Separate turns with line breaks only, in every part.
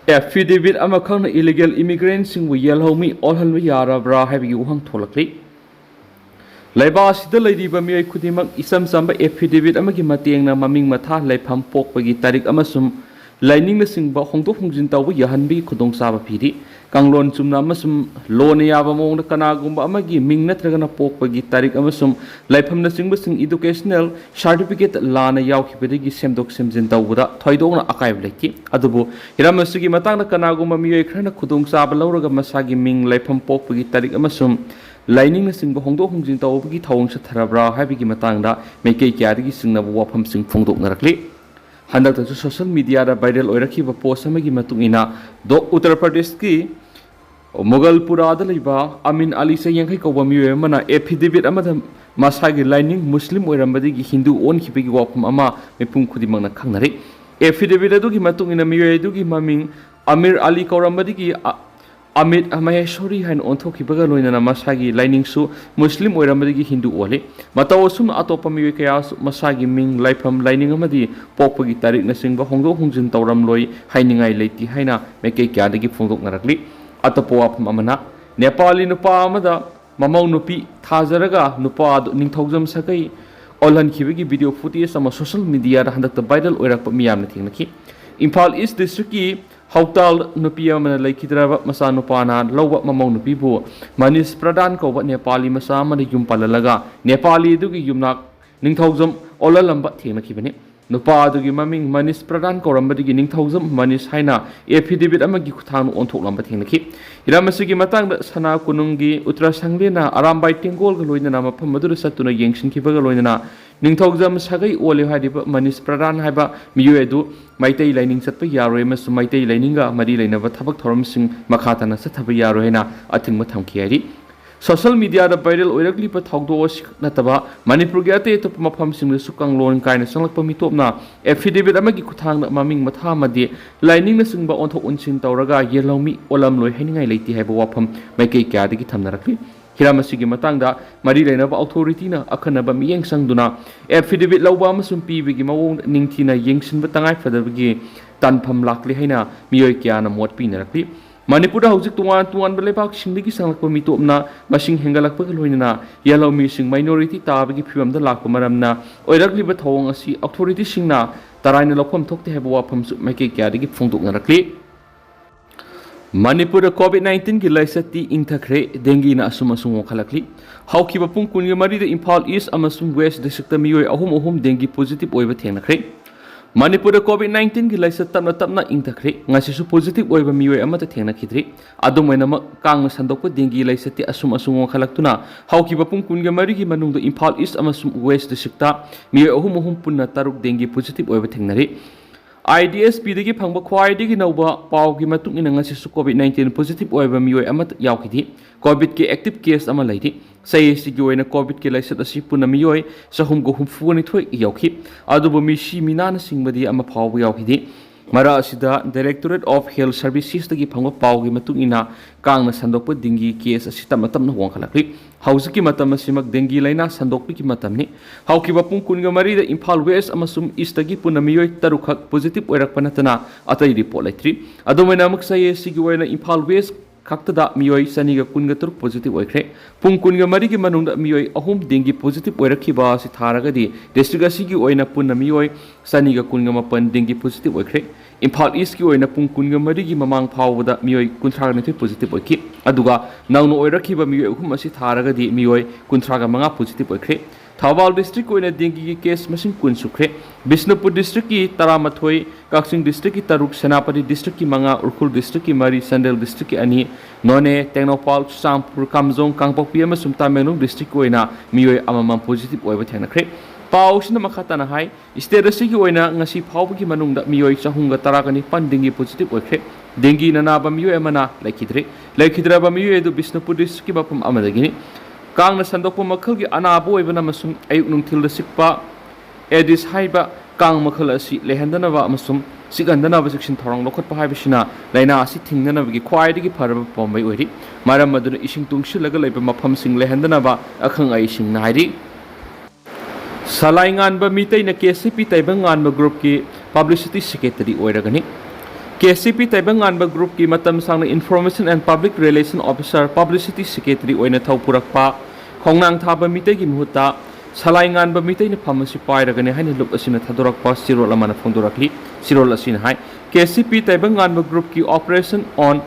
Affidavit illegal immigrant येलहमी ओलहल यारब्रा है वहंग थोलक्ली लेबासिद लेरिबा मियोय खुदिमक इसम Chamba affidavit मतेंगना ममिंग मथा लेफम पोकपगी तारीख लाइनिंग सिंबा होंदोक होंजिन तौबा याहनबी खुदोंचाबा पीरी कांगलोन चुमना लोन याबा मोंग कनागुंबा मिंग नत्रगना पोकपगी तारीख लाइफम सिंग एजुकेशनल सर्टिफिकेट लाना यावखिबदगी सेमदोक सेमजिन तौबदा थोइदोंना अकायब लेकी अदुबु हिरामसुगी मतांगना कनागुंबा मियोय खरना खुदोंचाबा लौरगा मसागी मिंग लाइफम पोकपगी तारीख लाइनिंग सिंबा होंदोक होंजिन तौबगी थौंग सथरब्रा हाबिगी मतांगदा मेकै क्यादगी सिंगनबु वाफम सिंग फोंदोकनरकली हंदक social media viral होरखिबा post Uttar Pradesh की मुगलपुरा अमीन अली से यंखै कौब मियोय मना एफिडेविट मसागी लाइनिंग मुस्लिम होरंबदगी हिंदू ओनखिबगी वाफम मिपुम खुदिमकना खंगनरि एफिडेविट अदुगी मियोय अदुगी ममिंग अमीर अली कौरंबदगी अमित महेश्वरी है ओंथोखिबगा लोइनना मसागी लाइनिंगसु मुस्लिम ओइरमदगी हिंदू ओले मतौसुम अतोप मियोय कया मसागी मिंग लाइफम लाइनिंग अमदी पोकपगी तारीख नसिंगबा होंदो होंजिन तौरम लोइ हाइनिंगाई लेति हाइना मेकै क्यादगी फोंदोकनरकली अतोप वाफम अमना नेपाली नुपा अमदा ममौ नुपी थाजरगा नुपा निंथौजम सकै ओलहनखिबगी वीडियो फुटेज अमा सोशल मीडिया हंदक वायरल ओइरकप मियामना थेंगनखि इम्फाल ईस्ट डिस्ट्रिक्ट की हौताल नुपी लेखिद्रब मसा नुपाना लौब ममौ नुपीबु मनीष प्रधान कौब नेपाली मसा युम पाललगा नेपाली युमनाक निंथौजम ओललंब थेंगनखिबनि नुपा ममिंग मनीष प्रधान कौरंबदगी निंथौजम मनीष हाइना एफिडेविट खुथांग ओंथोकलंब थेंगनखि हिरामसुगी मतांग सना कुनुंगी उत्तर संगलेना अरामबाई टेंगोल लोइनना मफम मदुर सत्तुना येंसिनखिबगा लोइनना निंथौजम सगै ओले हादिबा मनीष प्रधान हाइबा मियोय अदु मैतै लाइनिंग चतप यारोय मसु मैतै लाइनिंगा मरी लैनबा थबक थोरमसिंग मखाताना सथब यारोयना अथिंग थमखि हारि सोशल मीडिया वायरल ओइरक्लिबा थौदोस नतबा मणिपुर की अते अतोप मफमसिंगसु कांगलोन कायना संलक्पा मितोपना एफिडेविट मथांग ममिंग मथा मदे लाइनिंग सिंबा ओंथोक उनसिन तौरगा येलौमी ओलम लोय हैनिंगाई लेति हाइबा वाफम मैकै क्यादगी थमनरक्ली हिरामसिगी मतांगदा मरी लैनबा अथॉरिटीना अखनबा मियेंग संगदुना एफिडेविट लौबा अमसुम पीबगी मवोंग निंगथिना येंगसिनबा तंगाई फदबगी तानफम लाक्ली हैना मियोय क्याना मोट पिनरक्ली मणिपुर हौजिक तुआन तुआन लेबाक सिंगदगी संलक्पा मितोपना मसिंग हेंगलक्पगा लोइनना येलौमी सिंग माइनॉरिटी ताबगी फिवमदा लाकपा मरमना ओइरक्लिबा थौंग असि अथॉरिटी सिंगना तराइना लौफम थोक्ते हैबा वाफमसु मैकै क्यादगी फोंदोकनरक्ली मणिपुर कोविड-19 की लाइसती इंथख्रे डेंगीना असुम असुम वखलक्ली हौखिबा पुंग कुनगे मरीद इम्फाल ईस्ट अमसुम वेस्ट डिस्ट्रिक्ट मियोय अहुम डेंगी पॉजिटिव ओइबा थेंगनख्रे मणिपुर कोविड-19 की लाइस तपना तपना इंथख्रे ngasisu पॉजिटिव ओइबा मियोय अमता थेंगनखिद्रि अदुमैनम कांग संदोक डेंगी लाइसती असुम असुम वखलक्तुना हौखिबा पुंग कुनगे मरीगी मनुंग इम्फाल ईस्ट अमसुम वेस्ट डिस्ट्रिक्ट मियोय अहुम पुन्ना तरुक डेंगी पॉजिटिव ओइबा थेंगनरि IDSP दगी फंग ख्वाइदगी नौब पावगी मतुंग इन ngasisu कोविड-19 पॉजिटिव ओइबा मियोय अमत यावखिदि कोविड के एक्टिव केस अमा लैदि सैसी की ओइना कोविड के लाइसत असि पुना मियोय सहुम गो हुमफुनि थोय यावखि अदुबो मिसी मिनान सिंगबदि अमा फाव यावखिदि मरा असिदा directorate of health services दगी फंग Pawgi मतुंग इना कांगना संदोक दिंगी केस असि तम तम वंखलक्ली हौजिकी मतम सिमक डेंगी लाइना संदोक की मतमनि हौकिबा पुंग कुनगा मरीद इम्फाल वेस्ट अमसुम ईस्ट दगी पुना मियोय तरुखक पॉजिटिव ओइरकपा नतना अतै रिपोर्ट लैत्रि अदुमैना अमुक सैसी की ओइना इम्फाल वेस्ट खक्तदा मियोय सनीगा कुनगा तरुक पॉजिटिव ओइख्रे पुंग कुनगा मरीगी मनुंगदा मियोय अहुम डेंगी पॉजिटिव ओइरखिबा असि थारगदि डिस्ट्रिक्ट असिगी ओइना पुना मियोय सनीगा कुनगा मपन डेंगी पॉजिटिव ओइख्रे इम्फाल ईस्ट की ओइना पुंग कुनगा मरीगी ममांग फावबदा मियोय कुंथ्रागा निथि पॉजिटिव ओइखि अदुगा नौनो ओइरखिबा मियोय अहुम असि थारगदि मियोय कुंथ्रागा मंगा पॉजिटिव ओइख्रे थौबाल डिस्ट्रिक्ट ओइना डेंगी की केस मसिंग कुन सुख्रे बिष्णुपुर डिस्ट्रिक्ट की 13 काक्सिंग डिस्ट्रिक्ट की 3 सेनापति डिस्ट्रिक्ट की 5 उरखुल डिस्ट्रिक्ट की 4 संडेल डिस्ट्रिक्ट की 2 नोने टेक्नोपाल चांगपुर कामजोंग कांगपोकपी अमसुम तामेंगलों डिस्ट्रिक्ट ओइना मियोय अममम पॉजिटिव ओइबा थेंगनख्रे पाउसिना मखाताना हाई स्टेट असि की ओइना ngasi फावबगी मनुंगदा मियोय 319 डेंगी पॉजिटिव ओइख्रे डेंगी नानाबा मियोय अमना लेखिद्रबा मियोय दु बिष्णुपुर डिस्ट्रिक्ट की मफम अमदगिनी कांगना संदोक मखल की अनाबो ओइबना मसुम अयुक नुंथिल सिकपा एडिस हाइबा कांग मखल असि लेहंदनबा अमसुम सिगंदनबा सेक्शन थोरंग लोखटपा हाइबसिना लाइना असि थिंगनबगी ख्वाइदगी फरब पॉम्बै ओइरि मारम मदुना इसिंग तुंगसिलगा लैबा मफम सिंग लेहंदनबा अखंग आइसिंग नाइरि सलाइंगानबा मितैना केसीपी तैबंगानबा ग्रुप की पब्लिसिटी सेक्रेटरी ओइरगनी KCP Thagatkhre Group ki matam sang Information and Public Relation Officer Publicity Secretary oina thau purakpa khongnang thaba mitei gi muhutta salai nganba mitei na pharmacy pairagane haina lup asina thadorakpa sirol amana phongdorakli sirol asina hai KCP Thagatkhre Group ki operation on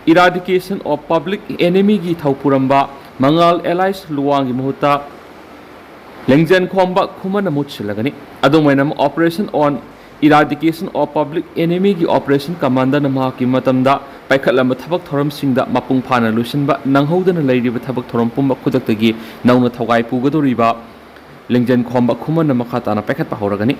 eradication of public enemy gi thau puramba mangal allies luwang gi muhutta lengjen khomba khumana mutsilagani adomainam operation on eradication of public enemy gi operation commander nama ki matamda paikhatlama thabak thoram singda mapung phana lusinba nanghodana leiriba thabak thoram pumba khudaktagi nauna thogai pugadoriba lengjen khomba khumana makhatana paikhatpa horagani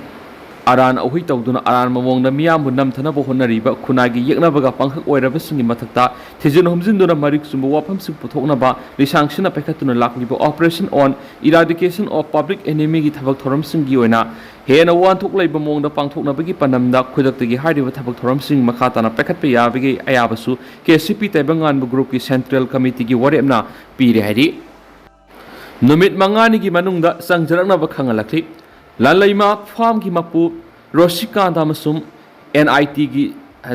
aran ahui tawduna aran mamongna miyambu namthana bo honariba khunagi yeknabaga pankhak oirabasingi mathakta thijin humjinduna marik sumba wafamsing puthoknaba lisangsina paikhatuna lakliba operation on eradication of public enemy gi thabak thoram singi oina hena wan thok leiba mongda pangthoknabagi panamda khudaktagi hariba thabak thoram sing makhatana paikhatpa yabagi ayabasu KCP Thagatkhre Group ki Central Committee gi waremna pire hari numit mangani gi manungda sangjaraknaba khangalakli Lalaima farm ki mapu Rosikanta masum NIT gi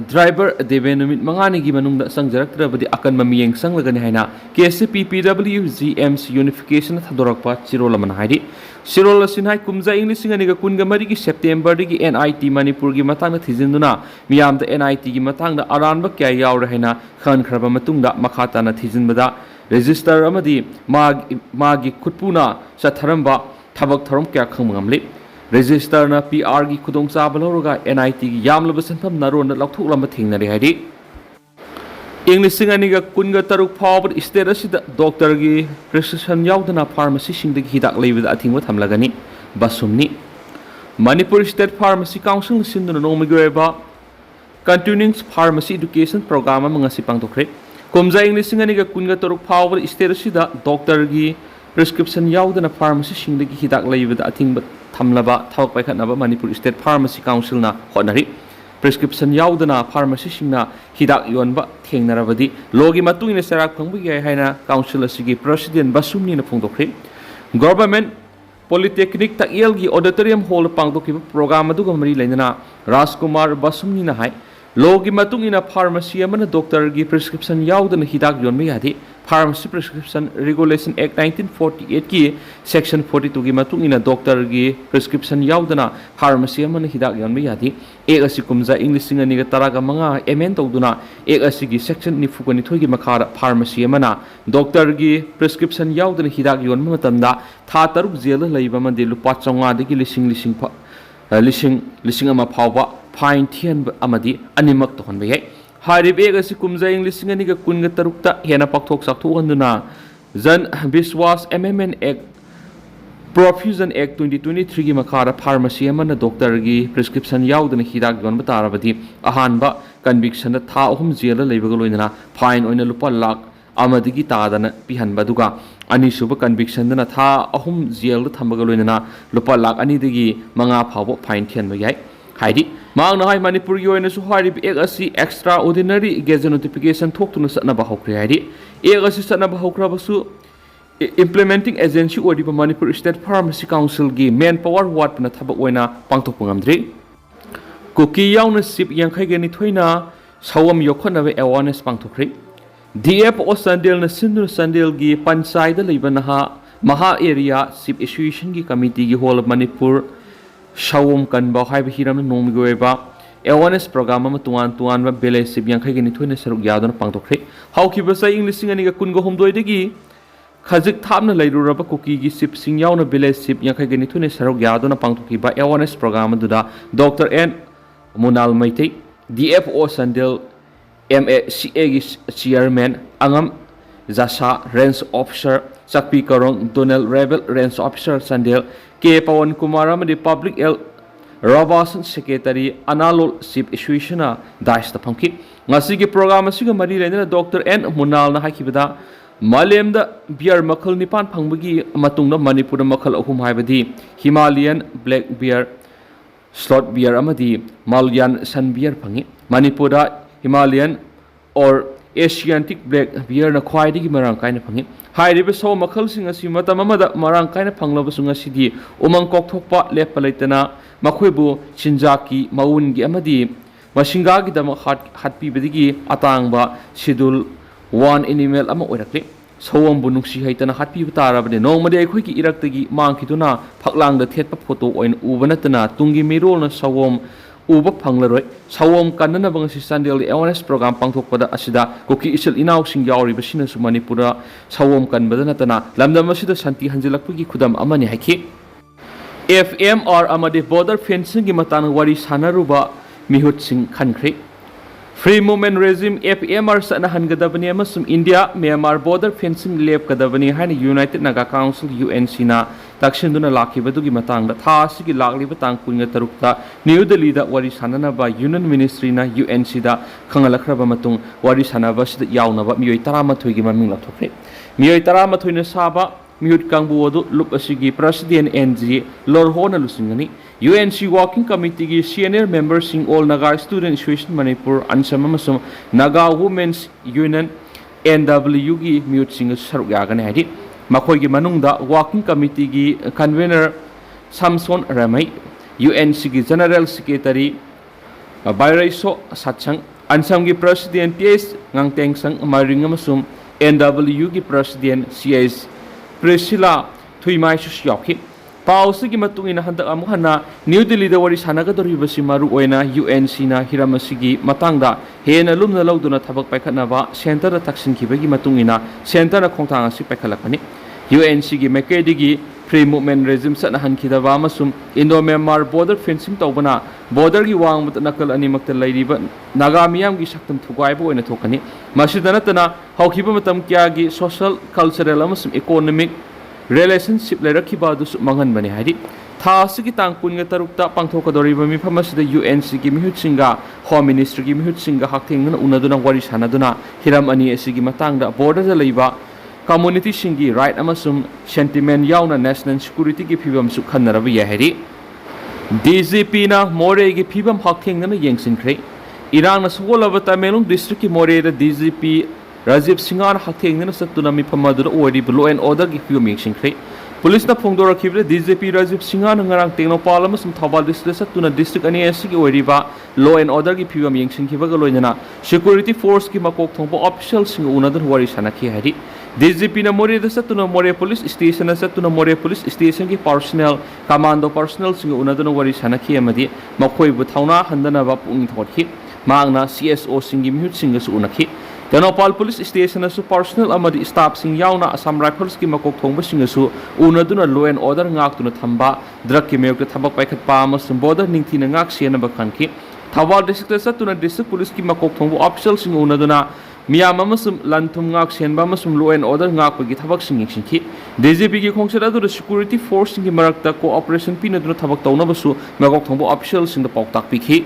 driver devenumit mangani gi manungda sangjaraktrabadi akan mamiyeng sanglagani haina KCP PWGMC unification thadorakpa chirolamana haidi Sirol sinhai kumza English singa niga kunga mari gi September gi NIT Manipur gi matangna thijinduna miyamda NIT gi matangda aranba kya yawra haina khan khraba matungda makhatana thijinbada register amadi magi khutpuna satharamba thabak thorom kya khangmangamli register na PR gi khudong chaba loroga NIT gi yamlaba santham naron na laukthoklam thingnari haidi English singa niga kunga taruk phawbad state asida doctor gi prescription yaudana pharmacy singda gi hidak leibada athingwa thamlagani basumni Manipur State Pharmacy Council sinduna nomigweba continuing pharmacy education program amanga sipangtokre kumza English singa niga kunga taruk phawbad state asida doctor gi prescription yaudana pharmacy singda gi hidak leibada athingba thamlaba thawak paikhatnaba Manipur State Pharmacy Council na honari prescription yaudana pharmacy singna hidak yonba thengnarabadi logi matungina serak phangbu yai haina council asigi president basumni na phongdokre government polytechnic takyel gi auditorium hall pangdokiba program adu gamari leinana Rajkumar basumni na hai logi matungina pharmacy amana doctor gi prescription yaudana hidak yonba yadi Pharmacy Prescription Regulation Act 1948 ki Section 42 gi matungina doctor gi prescription yaudana pharmacy amana hidak yonba yadi ek asi kumza English singa niga taraga manga amend tawduna ek asi gi section ni fugani thoi gi makhara pharmacy amana doctor gi prescription yaudana hidak yonba matamda tha taruk jela leiba mande lupa chonga dagi lising ama phawba fine thian amadi animak to honba yai Harib ek asi kumza English singa niga kunga tarukta hena pakthok sakthok anduna Jan Biswas Amendment Act Profusion Act 2023 gi makhara pharmacy amana doctor gi prescription yaudana hidak yon batarabadi ahanba conviction da tha ahum jela leibaga loinana fine oina lupa lakh amadigi tadana pihanba duga ani suba conviction dana tha ahum jel da thambaga loinana lupa lakh ani digi manga phawbo fine thianba yai haidi maangna hai Manipur gi oina su harib ek asi extraordinary gazette notification thokhtuna satna ba hokre haidi ek asi satna ba hokra basu implementing agency odiba Manipur State Pharmacy Council gi manpower ward na thabak oina pangthok pangamdri Kuki yauna sip yankhai gani thoina sawam yokhona we awareness pangthokre DFO Sandel na Sindhu Sandel gi panchayat leiba naha maha area sip association gi committee gi whole of Manipur Shawum kan ba hai hiram nomigweba awareness program ma tuan ba bele sip yang khai gani thoina saruk yadon pangtokre hauki ba sai English singa niga kun go homdoi degi khajik thamna leiruraba Kuki gi sip sing yauna bele sip yang khai gani thoina saruk yadon pangtoki ba awareness program duda Dr. N Munal Meitei DFO Sandel MACA gi chairman angam Jasa range officer Sakpi Karong Donald Rebel range officer Sandel K. Pawan Kumar amadi public health Robinson secretary Analol Sip Association Dash the Punky Nasiki program asiga mari lena Dr. N Munal na hakibada Malemda beer makal nipan pangbagi matungna Manipur makal ahum haibadi Himalayan black beer slot beer amadi Malyan sun beer pangi Manipura Himalayan or Asiatic black beer na khwaidigi marang kaina phangi hairibe so makhal sing asi matam amada marang kaina phanglaba sunga sidi umang kok thokpa lepa leitana makhoibu chinjaki maun gi amadi ꯃꯁꯤꯡꯒꯥꯒꯤꯗꯃꯛ ꯍꯥꯠꯄꯤꯕꯗꯒꯤ ꯑꯇꯥꯡꯕ ꯁꯤꯗꯨꯜ 1 animal ꯑꯃ ꯑꯣꯏꯔꯛꯂꯤ ꯁꯑꯣꯝꯕꯨ ꯅꯨꯡꯁꯤ ꯍꯩꯇꯅ ꯍꯥꯠꯄꯤꯕ ꯇꯥꯔꯕꯗꯤ ꯅꯣꯡꯃꯗꯤ ꯑꯩꯈꯣꯏꯒꯤ ꯏꯔꯛꯇꯒꯤ ꯃꯥꯡꯈꯤꯗꯨꯅ ꯐꯛꯂꯥꯡꯗ ꯊꯦꯠꯄ photo ꯑꯣꯏꯅ ꯎꯕ ꯅꯠꯇꯅ ꯇꯨꯡꯒꯤ ꯃꯤꯔꯣꯜꯅ ꯁꯑꯣꯝ ꯎꯕ ꯐꯪꯂꯔꯣꯏ ꯁꯑꯣꯝ ꯀꯟꯅꯅꯕ ꯉꯁꯤ ꯆꯥꯟꯗꯦꯜꯗ ꯑꯦꯋꯥꯔꯅꯦꯁ ꯄ꯭ꯔꯣꯒ꯭ꯔꯥꯝ ꯄꯥꯡꯊꯣꯛꯄꯗ ꯑꯁꯤꯗ ꯀꯨꯀꯤ ꯏꯆꯤꯜ ꯏꯅꯥꯎꯁꯤꯡ ꯌꯥꯎꯔꯤꯕꯁꯤꯅꯁꯨ ꯃꯅꯤꯄꯨꯔꯗ ꯁꯑꯣꯝ ꯀꯟꯕꯗ ꯅꯠꯇꯅ ꯂꯝꯗꯝ ꯑꯁꯤꯗ ꯁꯥꯟꯇꯤ ꯍꯟꯖꯤꯜꯂꯛꯄꯒꯤ ꯈꯨꯗꯝ ꯑꯃꯅꯤ ꯍꯥꯏꯈꯤ FMR amadi border fencing gi matang wari sanaruba mihutсing khankhri free movement regime FMR sana hangadabani amasum India Myanmar border fencing lepkadabani haina United Naga Council UNC na takshinduna lakhibadugi matangda tha asigi lakliba tang kunga tarukta New Delhi da wari sananaba Union Ministry na UNC da khangalakhraba matung wari sanaba sida yaunaba miyoi 13 gi maming lathokre miyoi 13 na saba Mute Kangbu Odu Lup Asigi President NG Lorhona Lusingani UNC Working Committee gi senior members sing all Naga Student Association Manipur Ansamamasum Naga Women's Union NW gi mute sing Saruk Yagani Hadi Makoi gi Manungda Working Committee gi convener Samson Ramai UNC gi General Secretary Bairaiso Satchang Ansam gi President TS Ngangteng Sang Maringamasum NW gi President CS Priscilla Thuimai Shushyoki Pausigi Matungina Handa Amuhana New Delhi the Wari Sanagadori Maru Oina UNC na Hiramasigi Matanga Hena Lumna Lauduna Tabak Pakanava Center the Taksin Kibagi Matungina Center the Kontanga Sipakalakani UNC gi Mekedigi free movement regime Sanahan Kidava Masum Indo Myanmar border fencing Tobana border gi wang with Nakal Animak Lady but Nagamiam gi Shaktam Tugaibo in a tokani Mashidanatana Hawkibamatam Kyagi social cultural amasum economic relationship Lerakiba dus Mangan Bani Hadi Tasiki Tang Punga Tarukta Pangtokadori Mifamas the UNC Gimhutsinga Home Ministry Gimhutsinga Haking Unaduna Warish Hanaduna Hiram Ani Esigi Matanga border the Leva community Shingi right amasum sentiment yauna national security gi phibam su khanarabi yahari DGP na Moreh gi phibam haking na yengsinkhre Irang na sugolaba Tamelung district ki Moreh da DGP Rajiv Singhar haking na satuna mi phamadura ori law and order gi phibam yengsinkhre police na phongdora khibre DGP Rajiv Singhar ngarang tengno palamasum Thawal district satuna district ani asigi oriba law and order gi phibam yengsinkhiba ga loinana security force ki makok thongpo officials sing unadan wari sanakhi hari DGP na Moreh da satuna Moreh police station na satuna Moreh police station ki personnel commando personnel sing unaduna wari sanakhi amadi makhoi bu thauna handana ba pung thokhi mangna CSO singi mihut singa su unakhi Tenopal police station na su personnel amadi staff sing yauna Assam rifles ki makok thongba singa su unaduna law and order ngak tuna thamba drug ki mayok thabak paikhat pa amasum border ningthi na ngak siena ba khanki Thawal district satuna district police ki makok thongbu official sing unaduna Miyam amasum lantum ngak senba amasum law and order ngak pagi thabak singing singki DGP gi khongsada du security force singi marakta cooperation pinaduna thabak tawnabasu magok thongbo official sing da pauktak pikhi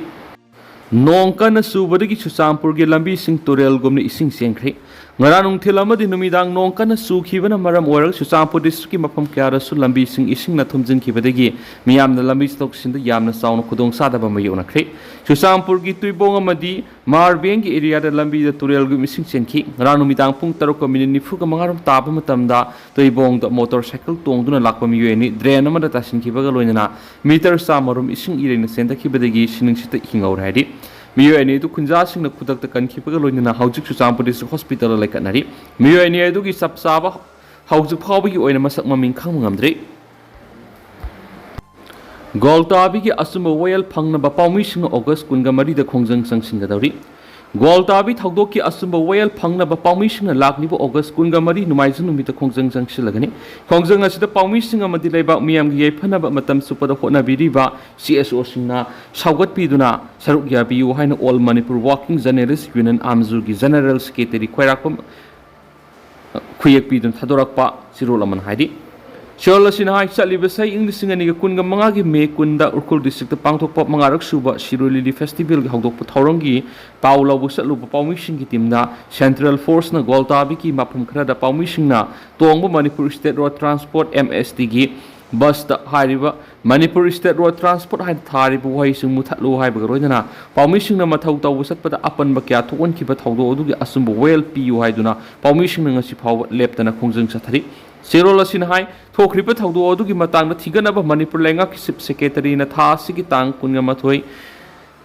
Nongkana subadagi Chusampur gi lambi sing turel gomni ising sengkhri ngaranung thilamadi numidang nongkana sukhibana maram oiral Chusampur district ki mafam kyara su lambi sing ising na thumjin khibadagi miyamna lambi stok sin da yamna sauna khudong sadaba mayona khri Chusampur gi tuibong amadi Marbeng gi area da lambi da turel gu mising senkhi ngaranu midang pung 7:45 taba matamda tuibong da motorcycle tongduna lakpa miyeni drain amada tasin khibaga loinana meter samarum ising irena senda khibadagi sining sita hingaur hadi Miyoni tu kunja sing na kudak ta kankipaga loinana haujik Chusampur district hospital laikatnari miyoni adu gi sapsaba haujik phawbi gi oina masak maming khang ngamdri Goltabi ki asumba wayal phangna ba pawmi sing August kunga mari da khongjang sangsing gadawri Goltabi thagdok ki asumba wayal phangna ba pawmi sing lakni bo August kunga mari numaijun numita khongjang sangsi lagani khongjang asida pawmi sing amadi leiba miyam gi yephana ba matam supada hona biriba CSO singna saugat piduna Saruk yabi haina all Manipur Working Journalists Union Amzu gi General Secretary khwairakpam khuyek pidun thadorakpa sirolaman haidi Shola sinahai salibasai English ngani ga kunga mangagi me kunda Urkul district pangthokpa mangarak suba Shirolili festival gi hawdokpa thawrangi pawlaw busatlu pawmising gi timna Central Force na Goltabi ki mapum khara da pawmising na tongba Manipur State Road Transport MST gi bus da hariba Manipur State Road Transport hai tharibu wai sing muthatlu hai ba roidana pawmising na mathau taw busatpada apan ba kya thokon ki ba thawdo odugi asumbu well pu hai duna pawmising na ngasi phaw leptana khongjang sathari Serola sinahai thokripa thawdo odugi matang na thiganaba Manipur lenga ki sip secretary na tha sigi tang kunga mathoi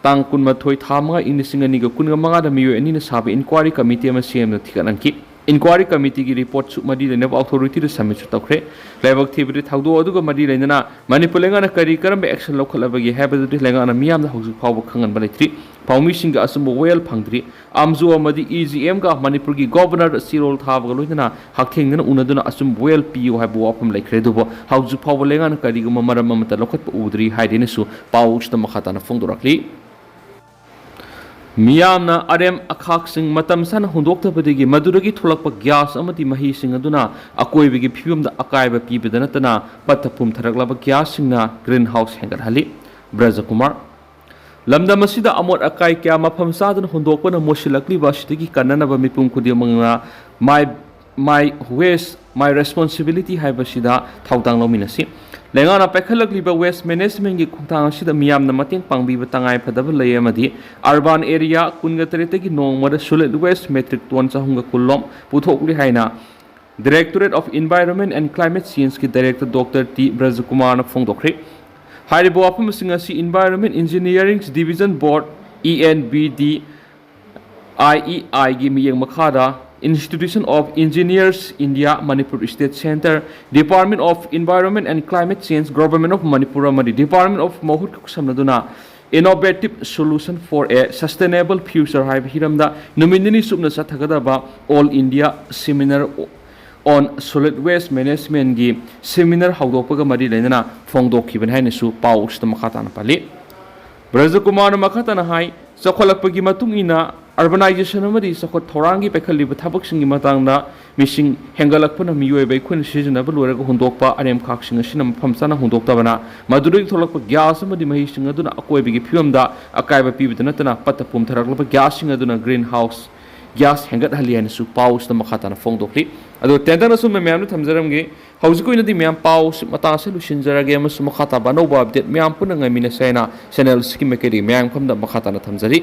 tang kunmathoi tha manga ing lising aniga kunga manga da miyoi anina sabi inquiry committee ama semna thikananki inquiry committee gi report su madi lena authority da submit su tawkhre lebak thibri thawdo aduga madi lena manipur lengana kari karam action lokhalabagi habadu lengana miyamna hauju phawba khangan balaitri paumi singa asumbo well phangdri amzu amadi egm ga manipur gi governor sirol thabaga loina hakthengna unaduna asum well piu habu wafam laikre dubo hauju phawba lengana kari guma maram amata lokhat udri haidene su pauch ta makhatana phongdorakli मियामना आरेम अखाक्सिंग मतम सन हुंदोक्तबदगी मदुरगी थोलकप gas अमति महिसिंग अदुना अकोइबगी फिबमदा अकायब पीबदनतना पत्थपुम थरकलब ग्यासिंगना ग्रीन हाउस हेंगरहली ब्रजकुमार लमदम असिदा अमोट अकाय क्या मफम सादन हुंदोकपन मोशिलकलिबा सिदगी कन्ननब मिपुम खुदिमंगा माय वेस्ट माय रेस्पॉन्सिबिलिटी हाइबसिदा थाउतांग लोमिनसी लेंगाना पैखलकलिबा वेस्ट मैनेजमेंट की खुंथांग असिदा मियामना मतेंग पांगबीबा तंगाय फदब लयमदी अर्बन एरिया कुनगतरेतगी नोंगमदा सोलिड वेस्ट मेट्रिक टन चाहुंगा कुल्लोम पुथोकली हाइना directorate of environment and climate change की डायरेक्टर डॉक्टर टी ब्रजकुमार फोंदोखरे हाइरिबो वाफम सिंगासी environment engineering division board ENBD-IEI की मियंग मखादा Institution of Engineers India Manipur State Center Department of Environment and Climate Change Government of Manipur Amadi Department of Mohut Samnaduna Innovative Solution for a Sustainable Future Hive Hiramda Nominini Subna Sathagadaba All India Seminar on Solid Waste Management gi Seminar Haudopaga Madi Lenana Fongdo Kiban Hainesu Paus the Makatana Pali Brazakumar Makatana Hai Sakolapagi Matungina urbanization amadi sakot thorangi pekhaliba thabaksingi matangda missing hengalakpana miyoi bai khun seasonable luraga hundokpa arem khaksing asina phamsana hundoktabana maduri tholakpa gas amadi mahising aduna akoibigi phiumda akaiba pibidana tana patapum tharaklapa gasing aduna greenhouse gas hengat halian su paus na makhatana fongdokli ado tendana su memyam na thamjaramge haujukoina di myam paus mata solution jarage amasu makhata banoba update myam punanga mina saina channel skim mekeri myam khamda makhatana thamjari